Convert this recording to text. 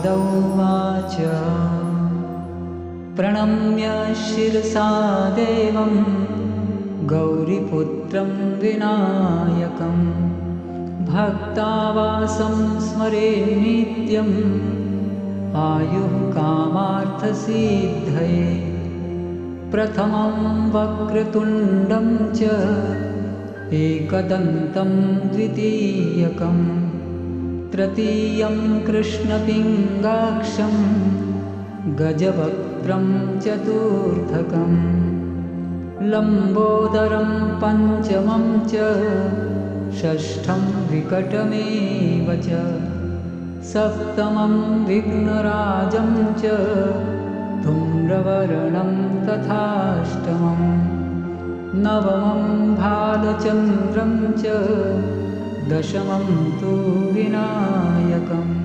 उवाच प्रणम्य शिरसा देवं गौरीपुत्रं विनायकं भक्तावासं स्मरे नित्यम् आयुः कामार्थसिद्धये प्रथमं वक्रतुण्डं च एकदन्तं द्वितीयकं तृतीयं कृष्णपिङ्गाक्षं गजवक्त्रं चतुर्थकं लम्बोदरं पञ्चमं च षष्ठं विकटमेव च सप्तमं विघ्नराजं च धूम्रवर्णं तथाष्टमं नवमं भालचन्द्रं च दशमं तु विनायकम्